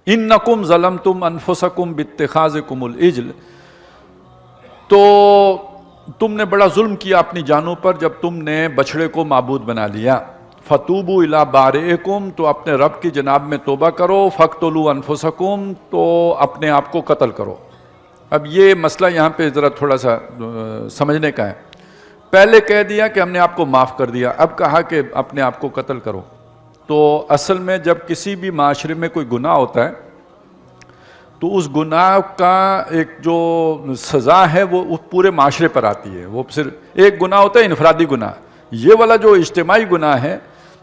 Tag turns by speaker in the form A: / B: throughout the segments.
A: Income ظلمتم انفسکم باتخاذکم العجل، تو تم نے بڑا ظلم کیا اپنی جانوں پر جب تم نے بچھڑے کو معبود بنا لیا۔ فتوبوا الی بارئکم، تو اپنے رب کی جناب میں توبہ کرو۔ فاقتلوا انفسکم، تو اپنے آپ کو قتل کرو۔ اب یہ مسئلہ یہاں پہ ذرا تھوڑا سا سمجھنے کا ہے۔ پہلے کہہ دیا کہ ہم نے آپ کو معاف کر دیا، اب کہا کہ اپنے آپ کو قتل کرو۔ تو اصل میں جب کسی بھی معاشرے میں کوئی گناہ ہوتا ہے تو اس گناہ کا ایک جو سزا ہے وہ پورے معاشرے پر آتی ہے۔ وہ صرف ایک گناہ ہوتا ہے انفرادی گناہ، یہ والا جو اجتماعی گناہ ہے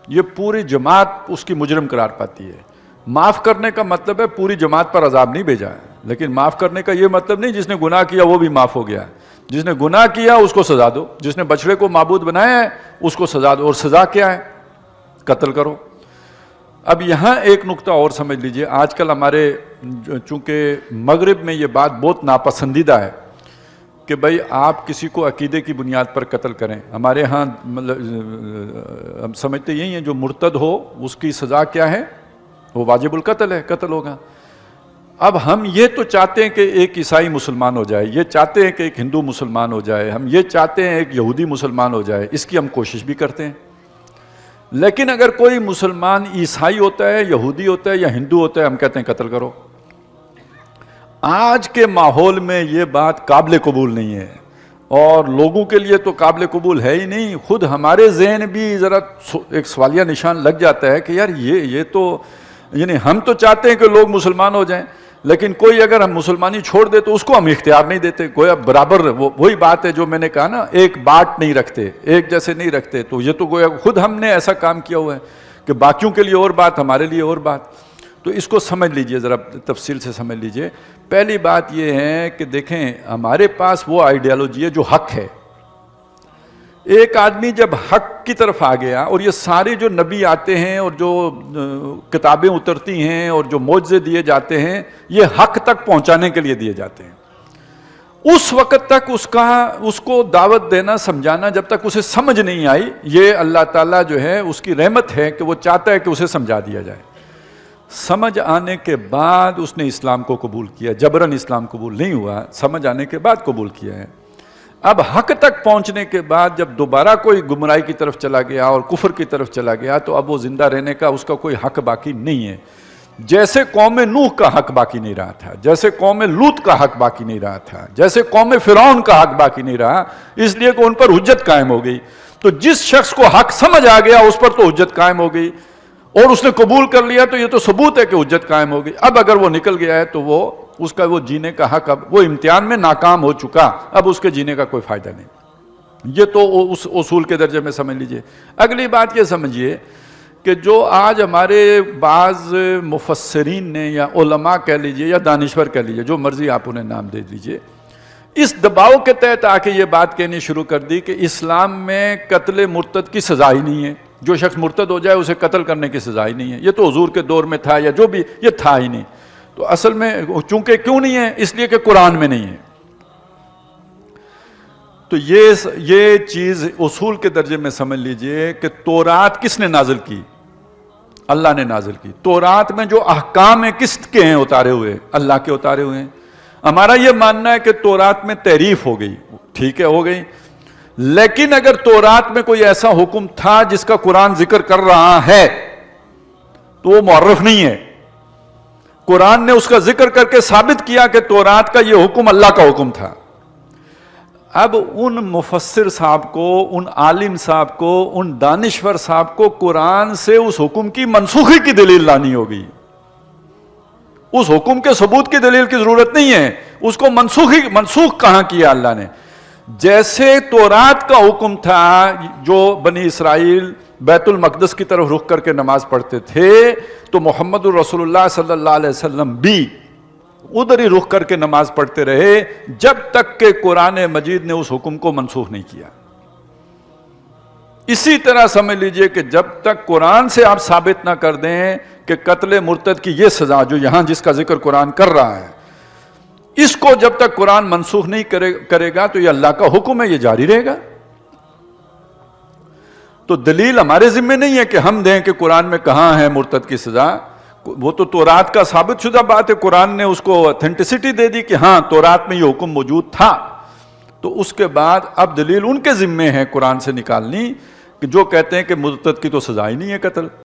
A: یہ پوری جماعت اس کی مجرم قرار پاتی ہے۔ معاف کرنے کا مطلب ہے پوری جماعت پر عذاب نہیں بھیجا ہے، لیکن معاف کرنے کا یہ مطلب نہیں جس نے گناہ کیا وہ بھی معاف ہو گیا۔ جس نے گناہ کیا اس کو سزا دو، جس نے بچڑے کو معبود بنایا ہے اس کو سزا دو، اور سزا کیا ہے؟ قتل کرو۔ اب یہاں ایک نقطہ اور سمجھ لیجئے، آج کل ہمارے چونکہ مغرب میں یہ بات بہت ناپسندیدہ ہے کہ بھائی آپ کسی کو عقیدے کی بنیاد پر قتل کریں۔ ہمارے ہاں ہم سمجھتے یہی ہیں جو مرتد ہو اس کی سزا کیا ہے؟ وہ واجب القتل ہے، قتل ہوگا۔ اب ہم یہ تو چاہتے ہیں کہ ایک عیسائی مسلمان ہو جائے، یہ چاہتے ہیں کہ ایک ہندو مسلمان ہو جائے، ہم یہ چاہتے ہیں ایک یہودی مسلمان ہو جائے، اس کی ہم کوشش بھی کرتے ہیں۔ لیکن اگر کوئی مسلمان عیسائی ہوتا ہے، یہودی ہوتا ہے یا ہندو ہوتا ہے، ہم کہتے ہیں قتل کرو۔ آج کے ماحول میں یہ بات قابل قبول نہیں ہے، اور لوگوں کے لیے تو قابل قبول ہے ہی نہیں۔ خود ہمارے ذہن بھی ذرا ایک سوالیہ نشان لگ جاتا ہے کہ یار یہ تو یعنی ہم تو چاہتے ہیں کہ لوگ مسلمان ہو جائیں، لیکن کوئی اگر ہم مسلمانی چھوڑ دے تو اس کو ہم اختیار نہیں دیتے۔ گویا برابر وہی بات ہے جو میں نے کہا نا، ایک بات نہیں رکھتے، ایک جیسے نہیں رکھتے، تو یہ تو گویا خود ہم نے ایسا کام کیا ہوا ہے کہ باقیوں کے لیے اور بات، ہمارے لیے اور بات۔ تو اس کو سمجھ لیجئے، ذرا تفصیل سے سمجھ لیجئے۔ پہلی بات یہ ہے کہ دیکھیں ہمارے پاس وہ آئیڈیالوجی ہے جو حق ہے۔ ایک آدمی جب حق کی طرف آ گیا، اور یہ سارے جو نبی آتے ہیں اور جو کتابیں اترتی ہیں اور جو معجزے دیے جاتے ہیں یہ حق تک پہنچانے کے لیے دیے جاتے ہیں۔ اس وقت تک اس کو دعوت دینا، سمجھانا، جب تک اسے سمجھ نہیں آئی، یہ اللہ تعالیٰ جو ہے اس کی رحمت ہے کہ وہ چاہتا ہے کہ اسے سمجھا دیا جائے۔ سمجھ آنے کے بعد اس نے اسلام کو قبول کیا، جبراً اسلام قبول نہیں ہوا، سمجھ آنے کے بعد قبول کیا ہے۔ اب حق تک پہنچنے کے بعد جب دوبارہ کوئی گمراہی کی طرف چلا گیا اور کفر کی طرف چلا گیا تو اب وہ زندہ رہنے کا اس کا کوئی حق باقی نہیں ہے۔ جیسے قوم نوح کا حق باقی نہیں رہا تھا، جیسے قوم لوط کا حق باقی نہیں رہا تھا، جیسے قوم فرعون کا حق باقی نہیں رہا، اس لیے کہ ان پر حجت قائم ہو گئی۔ تو جس شخص کو حق سمجھ آ گیا اس پر تو حجت قائم ہو گئی، اور اس نے قبول کر لیا تو یہ تو ثبوت ہے کہ حجت قائم ہو گئی۔ اب اگر وہ نکل گیا ہے تو اس کا وہ جینے کا حق، اب وہ امتحان میں ناکام ہو چکا، اب اس کے جینے کا کوئی فائدہ نہیں۔ یہ تو اس اصول کے درجے میں سمجھ لیجئے۔ اگلی بات یہ سمجھیے کہ جو آج ہمارے بعض مفسرین نے یا علماء کہہ لیجئے یا دانشور کہہ لیجئے، جو مرضی آپ انہیں نام دے دیجئے، اس دباؤ کے تحت آ کے یہ بات کہنی شروع کر دی کہ اسلام میں قتل مرتد کی سزا ہی نہیں ہے، جو شخص مرتد ہو جائے اسے قتل کرنے کی سزا ہی نہیں ہے، یہ تو حضور کے دور میں تھا یا جو بھی، یہ تھا ہی نہیں۔ تو اصل میں چونکہ کیوں نہیں ہے؟ اس لیے کہ قرآن میں نہیں ہے۔ تو یہ چیز اصول کے درجے میں سمجھ لیجئے کہ تورات کس نے نازل کی؟ اللہ نے نازل کی۔ تورات میں جو احکام ہیں کس کے ہیں اتارے ہوئے؟ اللہ کے اتارے ہوئے ہیں۔ ہمارا یہ ماننا ہے کہ تورات میں تحریف ہو گئی، ٹھیک ہے ہو گئی، لیکن اگر تورات میں کوئی ایسا حکم تھا جس کا قرآن ذکر کر رہا ہے تو وہ معرف نہیں ہے۔ قرآن نے اس کا ذکر کر کے ثابت کیا کہ تورات کا یہ حکم اللہ کا حکم تھا۔ اب ان مفسر صاحب کو، ان عالم صاحب کو، ان دانشور صاحب کو قرآن سے اس حکم کی منسوخی کی دلیل لانی ہوگی۔ اس حکم کے ثبوت کی دلیل کی ضرورت نہیں ہے، اس کو منسوخ کہاں کیا اللہ نے؟ جیسے تورات کا حکم تھا جو بنی اسرائیل بیت المقدس کی طرف رخ کر کے نماز پڑھتے تھے، تو محمد رسول اللہ صلی اللہ علیہ وسلم بھی ادھر ہی رخ کر کے نماز پڑھتے رہے جب تک کہ قرآن مجید نے اس حکم کو منسوخ نہیں کیا۔ اسی طرح سمجھ لیجئے کہ جب تک قرآن سے آپ ثابت نہ کر دیں کہ قتل مرتد کی یہ سزا جو یہاں جس کا ذکر قرآن کر رہا ہے، اس کو جب تک قرآن منسوخ نہیں کرے گا تو یہ اللہ کا حکم ہے، یہ جاری رہے گا۔ تو دلیل ہمارے ذمہ نہیں ہے کہ ہم دیں کہ قرآن میں کہاں ہے مرتد کی سزا۔ وہ تو تورات کا ثابت شدہ بات ہے، قرآن نے اس کو اتھینٹسٹی دے دی کہ ہاں تورات میں یہ حکم موجود تھا، تو اس کے بعد اب دلیل ان کے ذمے ہے قرآن سے نکالنی کہ جو کہتے ہیں کہ مرتد کی تو سزا ہی نہیں ہے قتل۔